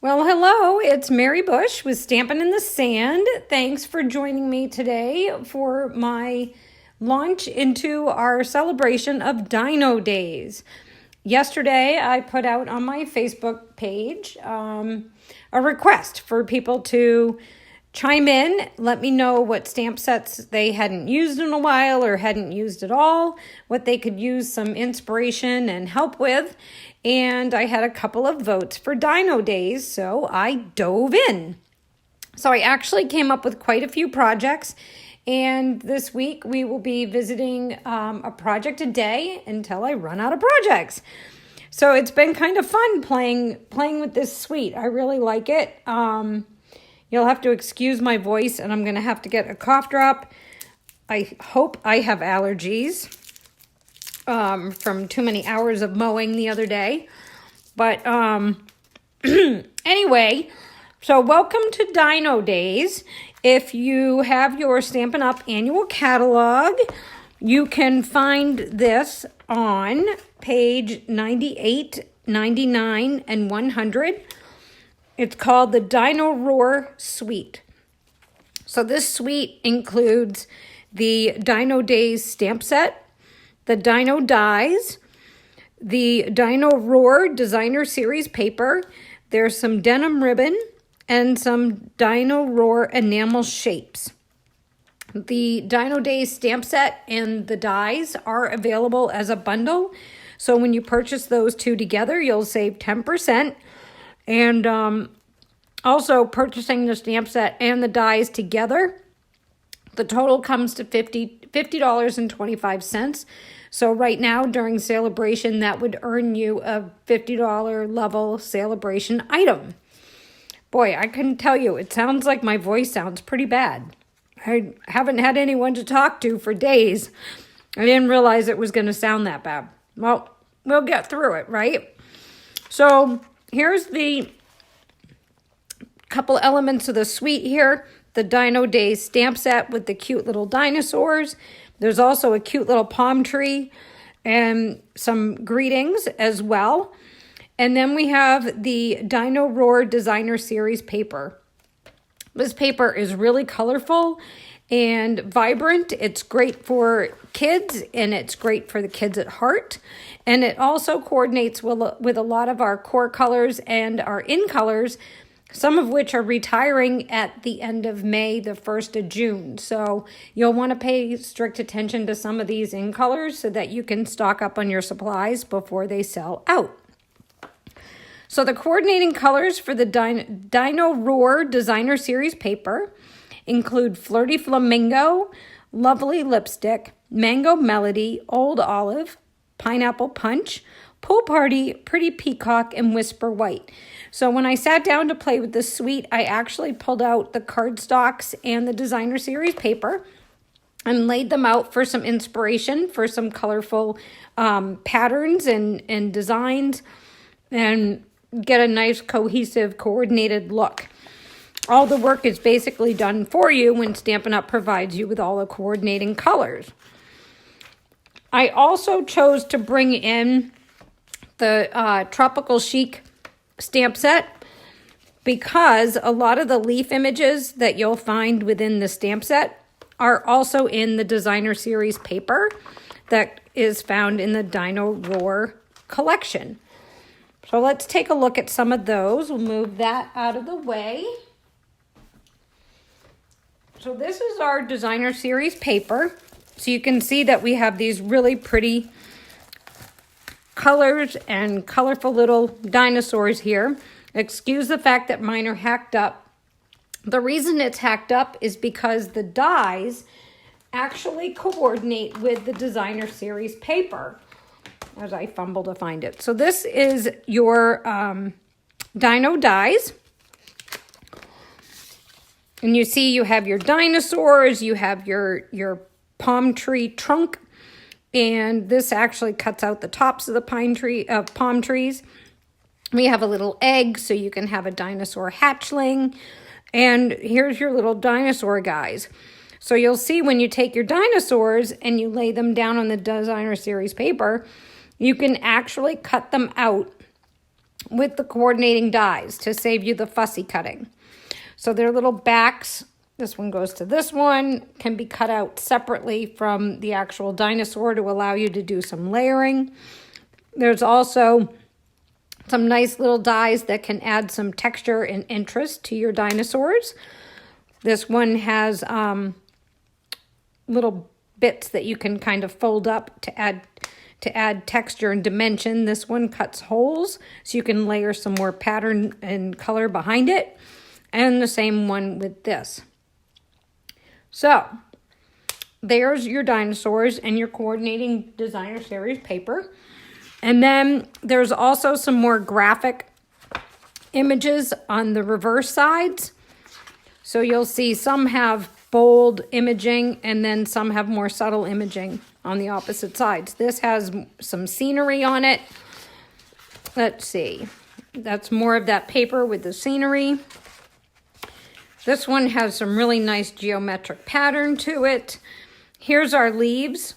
Well, hello, it's Mary Bush with Stampin' in the Sand. Thanks for joining me today for my launch into our celebration of Dino Days. Yesterday, I put out on my Facebook page a request for people to chime in, let me know what stamp sets they hadn't used in a while or hadn't used at all, what they could use some inspiration and help with. And I had a couple of votes for Dino Days, so I dove in. So I actually came up with quite a few projects, and this week we will be visiting a project a day until I run out of projects. So it's been kind of fun playing with this suite. I really like it. You'll have to excuse my voice, and I'm going to have to get a cough drop. I hope I have allergies from too many hours of mowing the other day. But anyway, so welcome to Dino Days. If you have your Stampin' Up! Annual catalog, you can find this on page 98, 99, and 100. It's called the Dinoroar Suite. So this suite includes the Dino Days stamp set, the Dino dies, the Dinoroar Designer Series paper. There's some denim ribbon and some Dinoroar enamel shapes. The Dino Days stamp set and the dies are available as a bundle. So when you purchase those two together, you'll save 10%. And also purchasing the stamp set and the dies together, the total comes to $50.25. So right now during celebration, that would earn you a $50 level celebration item. Boy, I can tell you, it sounds like my voice sounds pretty bad. I haven't had anyone to talk to for days. I didn't realize it was going to sound that bad. Well, we'll get through it, right? So here's the couple elements of the suite here. The Dino Days stamp set with the cute little dinosaurs. There's also a cute little palm tree and some greetings as well. And then we have the Dinoroar Designer Series paper. This paper is really colorful and vibrant. It's great for kids, and it's great for the kids at heart. And it also coordinates with a lot of our core colors and our in colors, some of which are retiring at the end of May, the 1st of June. So you'll want to pay strict attention to some of these in colors so that you can stock up on your supplies before they sell out. So the coordinating colors for the Dinoroar Designer Series paper include Flirty Flamingo, Lovely Lipstick, Mango Melody, Old Olive, Pineapple Punch, Pool Party, Pretty Peacock, and Whisper White. So when I sat down to play with this suite, I actually pulled out the cardstocks and the Designer Series paper and laid them out for some inspiration for some colorful patterns and designs, and get a nice cohesive coordinated look. All the work is basically done for you when Stampin' Up! Provides you with all the coordinating colors. I also chose to bring in the Tropical Chic stamp set because a lot of the leaf images that you'll find within the stamp set are also in the Designer Series paper that is found in the Dinoroar collection. So let's take a look at some of those. We'll move that out of the way. So this is our Designer Series paper. So you can see that we have these really pretty colors and colorful little dinosaurs here. Excuse the fact that mine are hacked up. The reason it's hacked up is because the dies actually coordinate with the Designer Series paper, as I fumble to find it. So this is your Dino dies. And you see you have your dinosaurs, you have your palm tree trunk, and this actually cuts out the tops of the palm trees. We have a little egg, so you can have a dinosaur hatchling. And here's your little dinosaur guys. So you'll see when you take your dinosaurs and you lay them down on the Designer Series paper, you can actually cut them out with the coordinating dies to save you the fussy cutting. So they're little backs. This one goes to this one, can be cut out separately from the actual dinosaur to allow you to do some layering. There's also some nice little dies that can add some texture and interest to your dinosaurs. This one has little bits that you can kind of fold up to add texture and dimension. This one cuts holes so you can layer some more pattern and color behind it. And the same one with this. So there's your dinosaurs and your coordinating designer series paper. And then there's also some more graphic images on the reverse sides. So you'll see some have bold imaging and then some have more subtle imaging on the opposite sides. This has some scenery on it. Let's see. That's more of that paper with the scenery. This one has some really nice geometric pattern to it. Here's our leaves.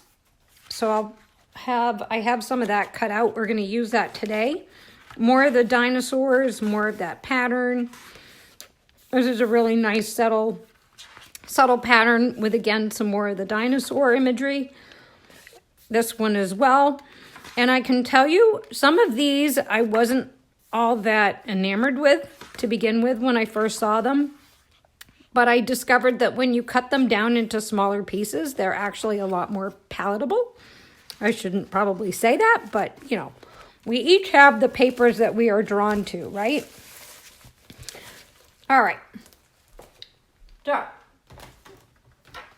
So I have some of that cut out. We're going to use that today. More of the dinosaurs, more of that pattern. This is a really nice subtle pattern with, again, some more of the dinosaur imagery. This one as well. And I can tell you, some of these I wasn't all that enamored with to begin with when I first saw them. But I discovered that when you cut them down into smaller pieces, they're actually a lot more palatable. I shouldn't probably say that, but, you know, we each have the papers that we are drawn to, right? All right. So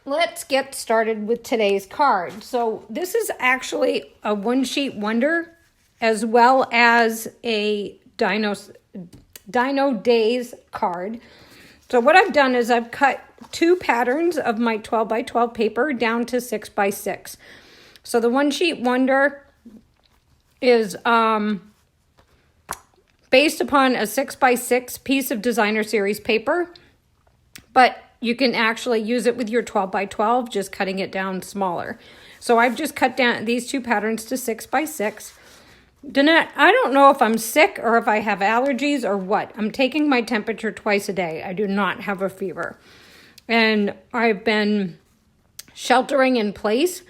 let's get started with today's card. So this is actually a one-sheet wonder as well as a Dino Days card. So what I've done is I've cut 2 patterns of my 12 by 12 paper down to 6 by 6. So the one sheet wonder is based upon a 6 by 6 piece of designer series paper, but you can actually use it with your 12 by 12, just cutting it down smaller. So I've just cut down these 2 patterns to 6 by 6. I don't know if I'm sick or if I have allergies or what. I'm taking my temperature twice a day. I do not have a fever. And I've been sheltering in place,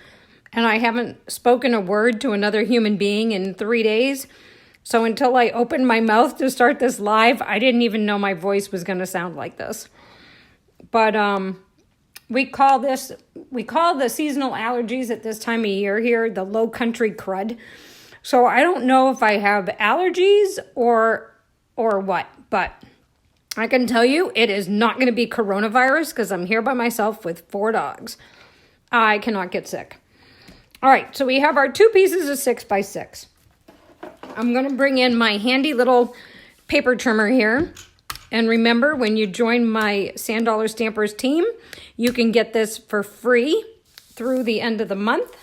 and I haven't spoken a word to another human being in 3 days. So until I opened my mouth to start this live, I didn't even know my voice was going to sound like this. But we call the seasonal allergies at this time of year here the low country crud. So I don't know if I have allergies or what, but I can tell you it is not going to be coronavirus because I'm here by myself with 4 dogs. I cannot get sick. All right, so we have our 2 pieces of 6 by 6. I'm going to bring in my handy little paper trimmer here. And remember, when you join my Sand Dollar Stampers team, you can get this for free through the end of the month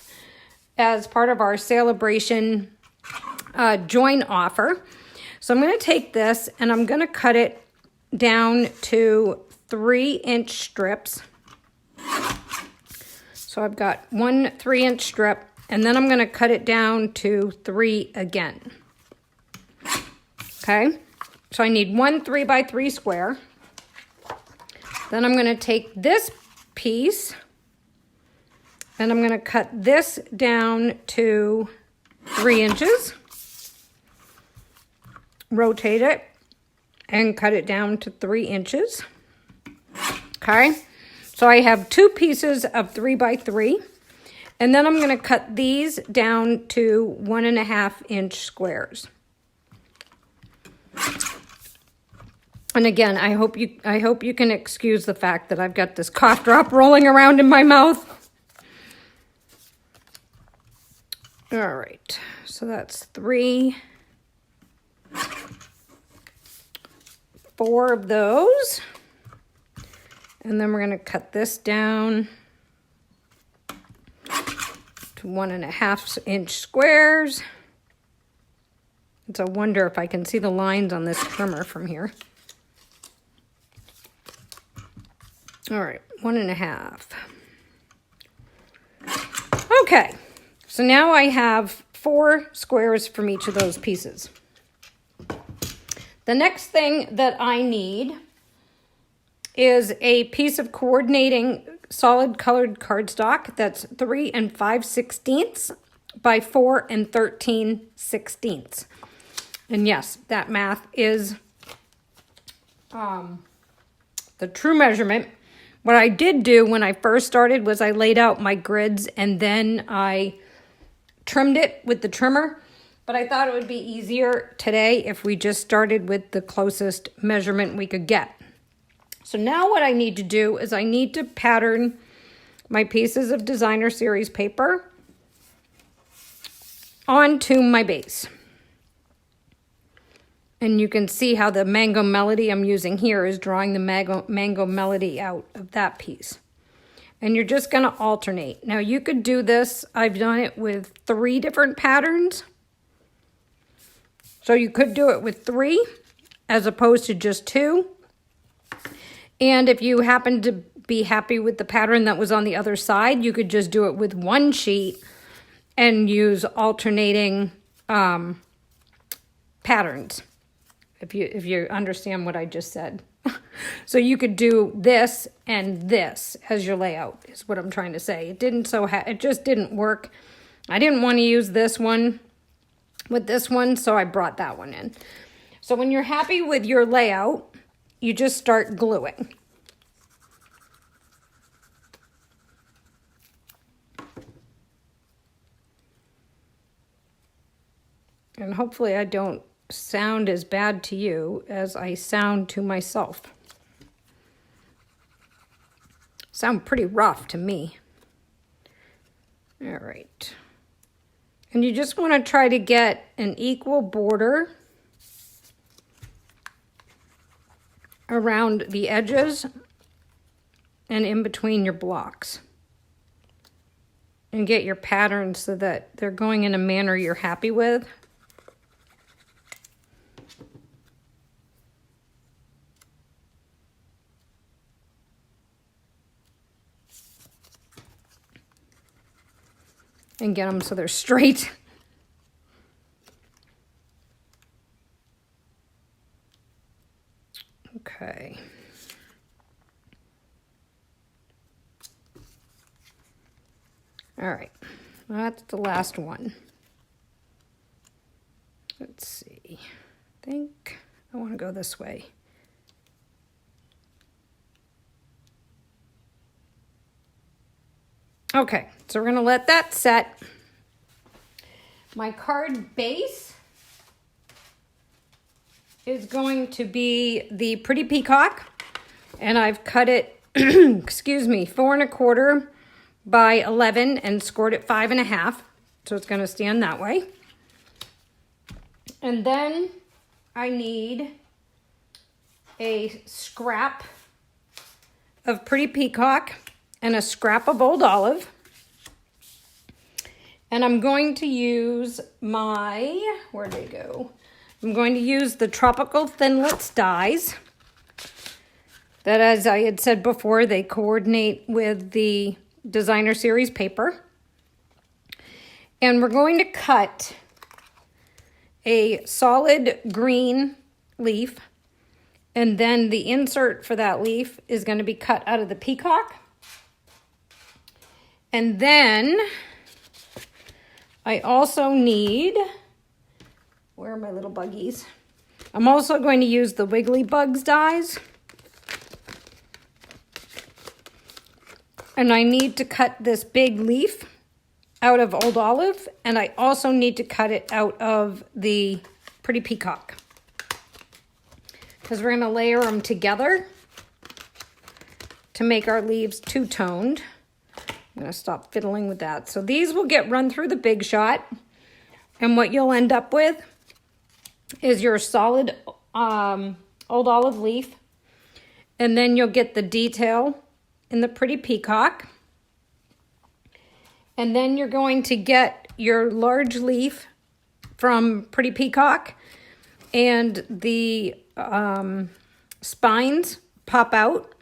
as part of our celebration join offer. So I'm going to take this and I'm going to cut it down to 3-inch strips. So I've got 1 3-inch strip, and then I'm going to cut it down to 3 again. Okay, so I need 1 3 by 3 square. Then I'm going to take this piece and I'm going to cut this down to 3 inches, rotate it, and cut it down to 3 inches. Okay, so I have 2 pieces of 3 by 3, and then I'm going to cut these down to 1.5-inch squares. And again, I hope you can excuse the fact that I've got this cough drop rolling around in my mouth. All right, so that's 3, 4 of those. And then we're going to cut this down to 1.5-inch squares. It's a wonder if I can see the lines on this trimmer from here. All right, 1.5. Okay, so now I have 4 squares from each of those pieces. The next thing that I need is a piece of coordinating solid colored cardstock that's 3 5/16 by 4 13/16. And yes, that math is the true measurement. What I did do when I first started was I laid out my grids and then I trimmed it with the trimmer. But I thought it would be easier today if we just started with the closest measurement we could get. So now what I need to do is I need to pattern my pieces of designer series paper onto my base. And you can see how the Mango Melody I'm using here is drawing the Mango Melody out of that piece. And you're just going to alternate. Now you could do this. I've done it with 3 different patterns. So you could do it with 3 as opposed to just 2. And if you happen to be happy with the pattern that was on the other side, you could just do it with 1 sheet and use alternating patterns, if you understand what I just said. So you could do this and this as your layout, is what I'm trying to say. It just didn't work. I didn't want to use this one with this one, so I brought that one in. So when you're happy with your layout, you just start gluing. And hopefully I don't sound as bad to you as I sound to myself. Sound pretty rough to me. All right. And you just want to try to get an equal border around the edges and in between your blocks. And get your patterns so that they're going in a manner you're happy with. And get them so they're straight. Okay. All right, that's the last one. Let's see. I think I want to go this way. Okay, so we're going to let that set. My card base is going to be the Pretty Peacock, and I've cut it, excuse me, 4 1/4 by 11 and scored it 5 1/2, so it's going to stand that way. And then I need a scrap of Pretty Peacock and a scrap of Old Olive. And I'm going to use my, where'd they go? I'm going to use the Tropical Thinlits dies. That, as I had said before, they coordinate with the designer series paper. And we're going to cut a solid green leaf. And then the insert for that leaf is going to be cut out of the peacock. And then I also need, where are my little buggies? I'm also going to use the Wiggly Bugs dies. And I need to cut this big leaf out of Old Olive. And I also need to cut it out of the Pretty Peacock, because we're going to layer them together to make our leaves two-toned. I'm going to stop fiddling with that. So these will get run through the Big Shot. And what you'll end up with is your solid Old Olive leaf. And then you'll get the detail in the Pretty Peacock. And then you're going to get your large leaf from Pretty Peacock. And the spines pop out.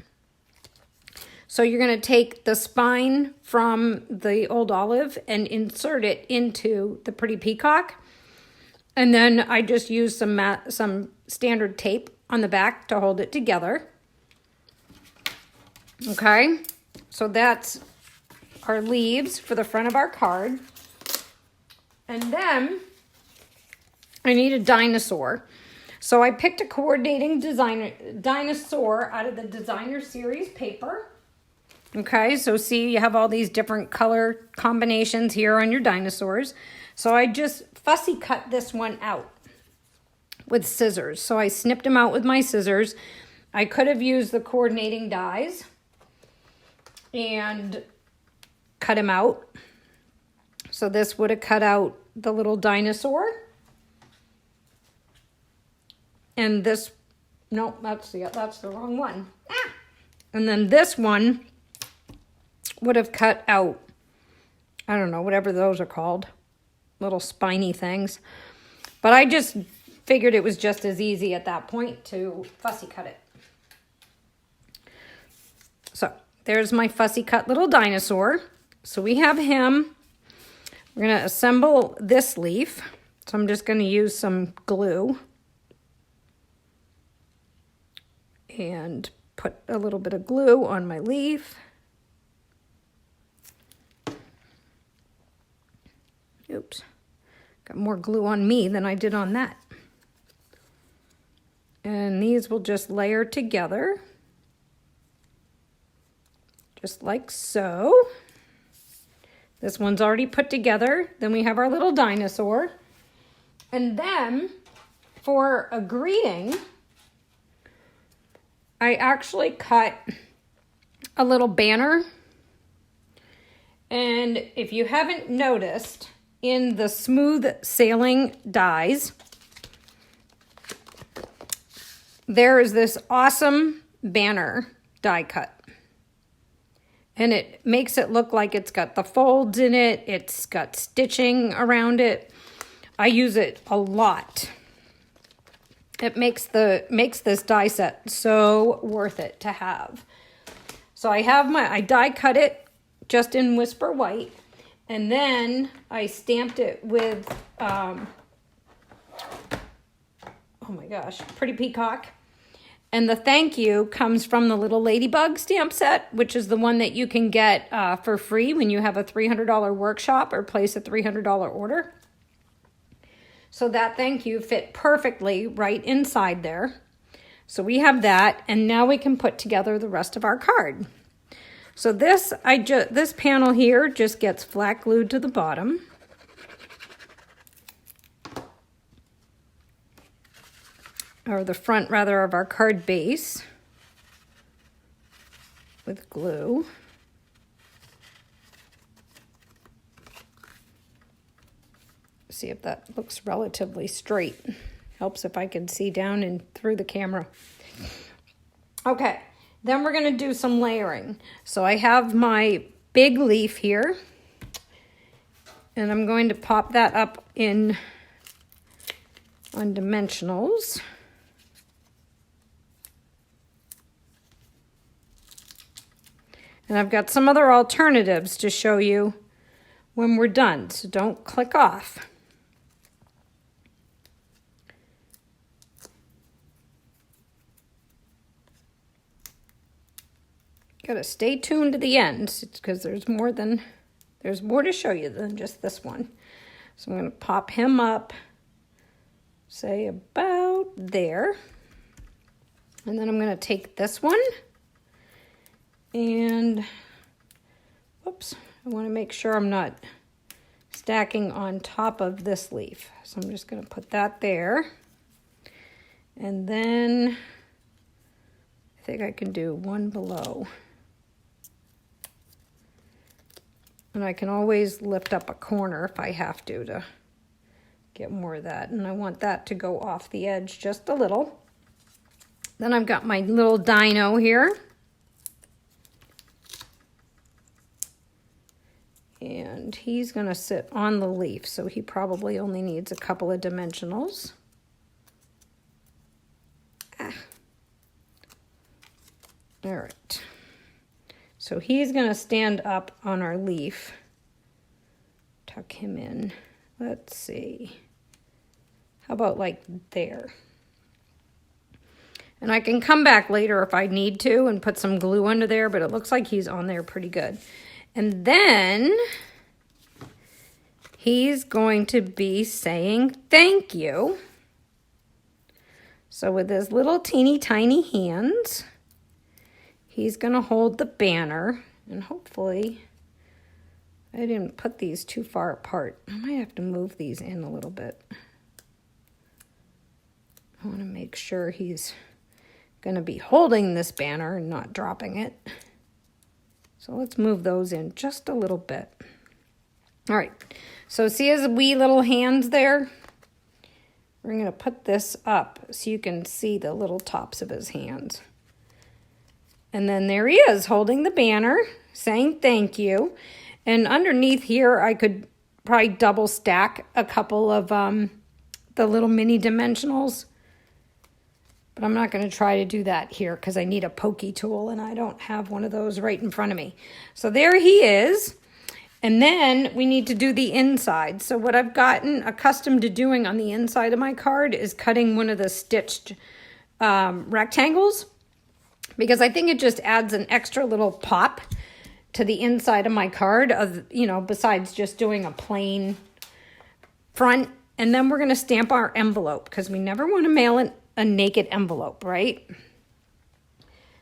So you're going to take the spine from the Old Olive and insert it into the Pretty Peacock. And then I just use some standard tape on the back to hold it together. Okay, so that's our leaves for the front of our card. And then I need a dinosaur. So I picked a coordinating dinosaur out of the designer series paper. Okay, so see, you have all these different color combinations here on your dinosaurs. So I just fussy cut this one out with scissors. So I snipped him out with my scissors. I could have used the coordinating dies and cut him out. So this would have cut out the little dinosaur. And this, no, that's the wrong one. Ah! And then this one would have cut out, I don't know, whatever those are called, little spiny things. But I just figured it was just as easy at that point to fussy cut it. So there's my fussy cut little dinosaur. So we have him. We're going to assemble this leaf. So I'm just going to use some glue and put a little bit of glue on my leaf. Oops, got more glue on me than I did on that. And these will just layer together, just like so. This one's already put together. Then we have our little dinosaur. And then for a greeting, I actually cut a little banner. And if you haven't noticed, in the smooth sailing dies, there is this awesome banner die cut. And it makes it look like it's got the folds in it. It's got stitching around it. I use it a lot. It makes this die set so worth it to have. So I die cut it just in Whisper White. And then I stamped it with, oh my gosh, Pretty Peacock. And the thank you comes from the Little Ladybug stamp set, which is the one that you can get for free when you have a $300 workshop or place a $300 order. So that thank you fit perfectly right inside there. So we have that, and now we can put together the rest of our card. So this panel here just gets flat glued to the bottom. Or the front, rather, of our card base with glue. See if that looks relatively straight. Helps if I can see down and through the camera. Okay, then we're going to do some layering. So I have my big leaf here, and I'm going to pop that up on dimensionals. And I've got some other alternatives to show you when we're done, so don't click off. Gotta stay tuned to the end because there's more to show you than just this one. So I'm gonna pop him up, say about there. And then I'm gonna take this one and, whoops, I wanna make sure I'm not stacking on top of this leaf. So I'm just gonna put that there. And then I think I can do one below. And I can always lift up a corner if I have to get more of that. And I want that to go off the edge just a little. Then I've got my little dino here. And he's going to sit on the leaf, so he probably only needs a couple of dimensionals. All right. So he's going to stand up on our leaf. Tuck him in. Let's see. How about like there? And I can come back later if I need to and put some glue under there, but it looks like he's on there pretty good. And then he's going to be saying thank you. So with his little teeny tiny hands, he's going to hold the banner, and hopefully I didn't put these too far apart. I might have to move these in a little bit. I want to make sure he's going to be holding this banner and not dropping it. So let's move those in just a little bit. All right, so see his wee little hands there? We're going to put this up so you can see the little tops of his hands. And then there he is holding the banner, saying thank you. And underneath here, I could probably double stack a couple of the little mini dimensionals. But I'm not going to try to do that here because I need a pokey tool and I don't have one of those right in front of me. So there he is. And then we need to do the inside. So what I've gotten accustomed to doing on the inside of my card is cutting one of the stitched rectangles, because I think it just adds an extra little pop to the inside of my card, besides just doing a plain front. And then we're going to stamp our envelope because we never want to mail a naked envelope, right?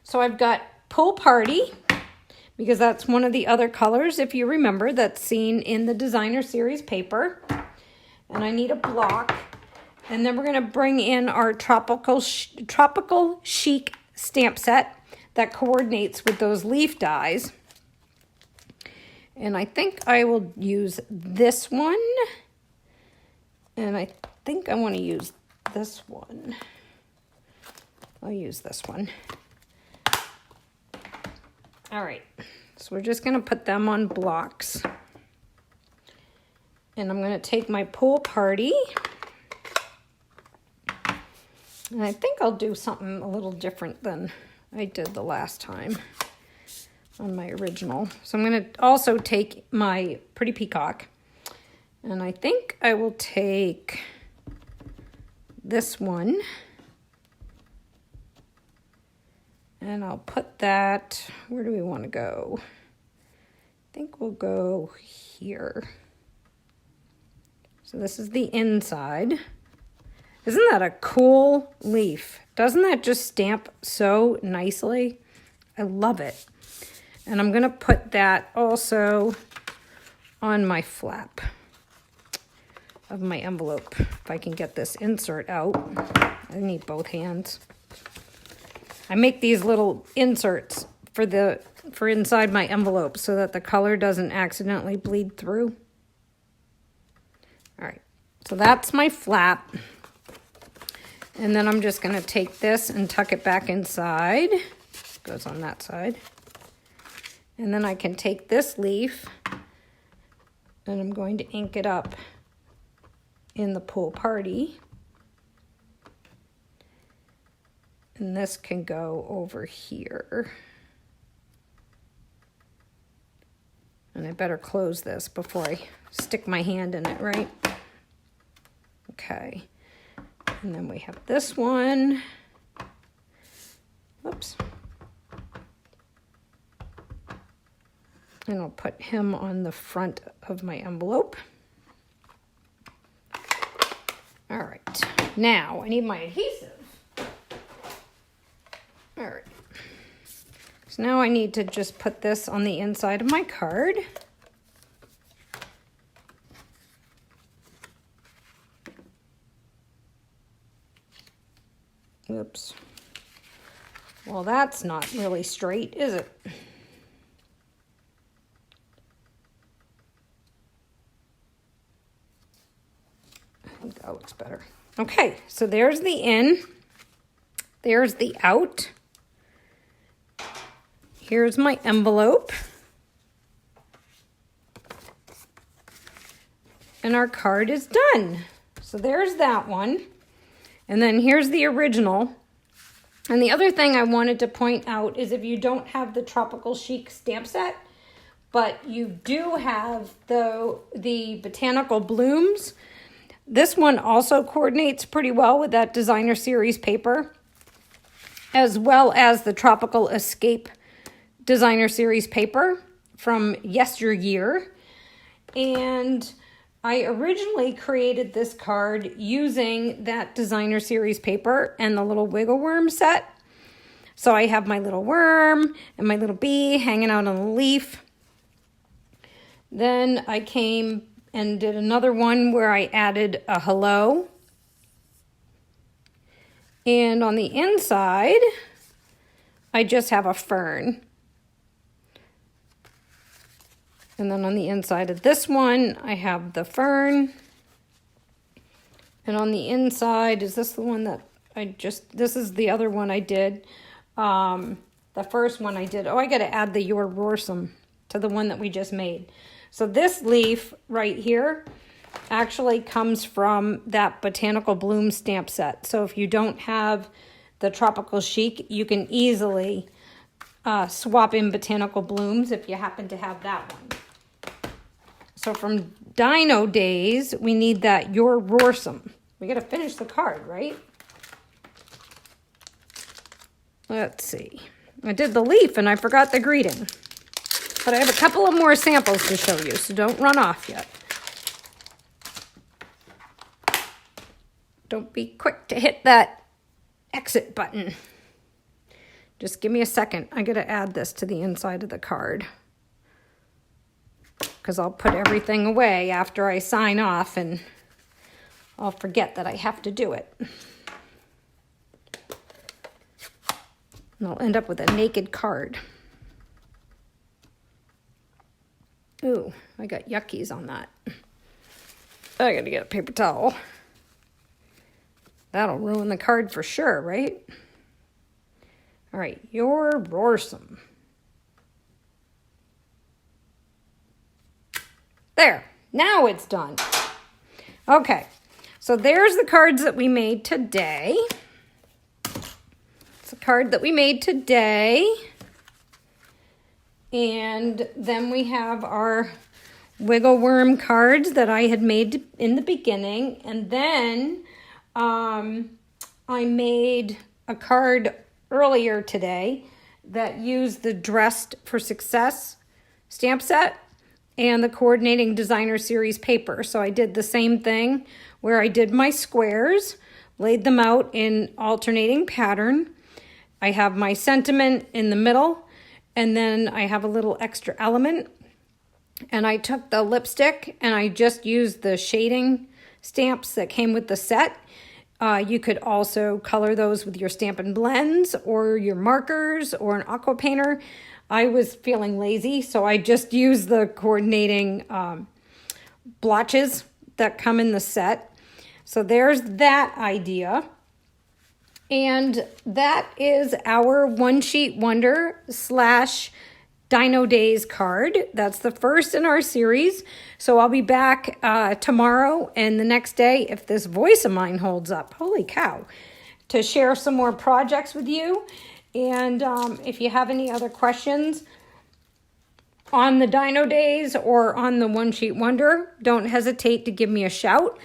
So I've got Pool Party, because that's one of the other colors, if you remember, that's seen in the designer series paper. And I need a block. And then we're going to bring in our tropical chic stamp set that coordinates with those leaf dies. And I think I will use this one. And I think I want to use this one. I'll use this one. All right, so we're just going to put them on blocks. And I'm going to take my Pool Party. And I think I'll do something a little different than I did the last time on my original. So I'm going to also take my Pretty Peacock. And I think I will take this one. And I'll put that, where do we want to go? I think we'll go here. So this is the inside. Isn't that a cool leaf? Doesn't that just stamp so nicely? I love it. And I'm going to put that also on my flap of my envelope. If I can get this insert out. I need both hands. I make these little inserts for inside my envelope so that the color doesn't accidentally bleed through. All right, so that's my flap. And then I'm just going to take this and tuck it back inside. It goes on that side. And then I can take this leaf and I'm going to ink it up in the Pool Party. And this can go over here. And I better close this before I stick my hand in it, right? Okay. And then we have this one. Whoops. And I'll put him on the front of my envelope. All right. Now I need my adhesive. All right, so now I need to just put this on the inside of my card. Oops. Well, that's not really straight, is it? I think that looks better. Okay, so there's the in. There's the out. Here's my envelope. And our card is done. So there's that one. And then here's the original. And the other thing I wanted to point out is if you don't have the Tropical Chic stamp set, but you do have the Botanical Blooms, this one also coordinates pretty well with that designer series paper. as well as the Tropical Escape Designer Series paper from yesteryear. And I originally created this card using that Designer Series paper and the little wiggle worm set. So I have my little worm and my little bee hanging out on the leaf. Then I came and did another one where I added a hello. And on the inside, I just have a fern. And then on the inside of this one, I have the fern. And on the inside, is this the one that this is the other one I did. The first one I did, I got to add the Your Roarsome to the one that we just made. So this leaf right here actually comes from that Botanical Bloom stamp set. So if you don't have the Tropical Chic, you can easily swap in Botanical Blooms if you happen to have that one. So from Dino Days, we need that Your Roarsome. We got to finish the card, right? Let's see. I did the leaf and I forgot the greeting. But I have a couple of more samples to show you, so don't run off yet. Don't be quick to hit that exit button. Just give me a second. I got to add this to the inside of the card, because I'll put everything away after I sign off and I'll forget that I have to do it. And I'll end up with a naked card. Ooh, I got yuckies on that. I gotta get a paper towel. That'll ruin the card for sure, right? All right, Your Roarsome. There, now it's done. Okay, so there's the cards that we made today. It's a card that we made today. And then we have our wiggle worm cards that I had made in the beginning. And then I made a card earlier today that used the Dressed for Success stamp set and the Coordinating Designer Series paper. So I did the same thing where I did my squares, laid them out in alternating pattern. I have my sentiment in the middle, and then I have a little extra element. And I took the lipstick and I just used the shading stamps that came with the set. You could also color those with your Stampin' blends or your markers or an aqua painter. I was feeling lazy, so I just used the coordinating blotches that come in the set. So there's that idea. And that is our One Sheet Wonder / Dino Days card. That's the first in our series. So I'll be back tomorrow and the next day, if this voice of mine holds up, holy cow, to share some more projects with you. And if you have any other questions on the Dino Days or on the One Sheet Wonder, don't hesitate to give me a shout.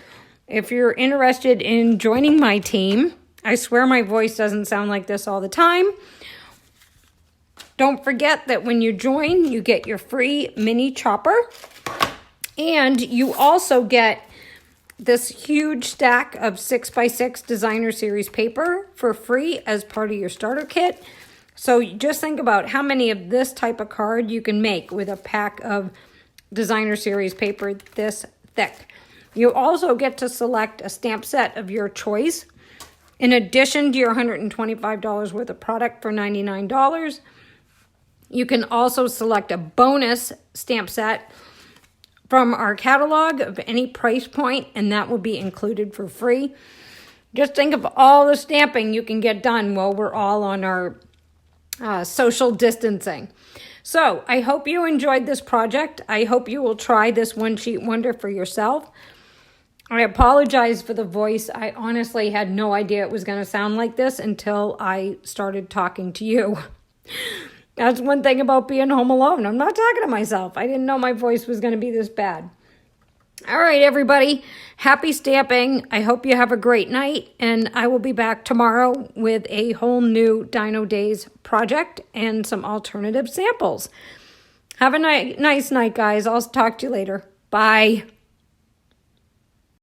If you're interested in joining my team, I swear my voice doesn't sound like this all the time. Don't forget that when you join, you get your free mini chopper. And you also get this huge stack of 6x6 Designer Series paper for free as part of your starter kit. So just think about how many of this type of card you can make with a pack of Designer Series paper this thick. You also get to select a stamp set of your choice in addition to your $125 worth of product for $99. You can also select a bonus stamp set from our catalog of any price point, and that will be included for free. Just think of all the stamping you can get done while we're all on our social distancing. So I hope you enjoyed this project. I hope you will try this One Sheet Wonder for yourself. I apologize for the voice. I honestly had no idea it was going to sound like this until I started talking to you. That's one thing about being home alone. I'm not talking to myself. I didn't know my voice was going to be this bad. All right, everybody. Happy stamping. I hope you have a great night, and I will be back tomorrow with a whole new Dino Days project and some alternative samples. Have a nice night, guys. I'll talk to you later. Bye.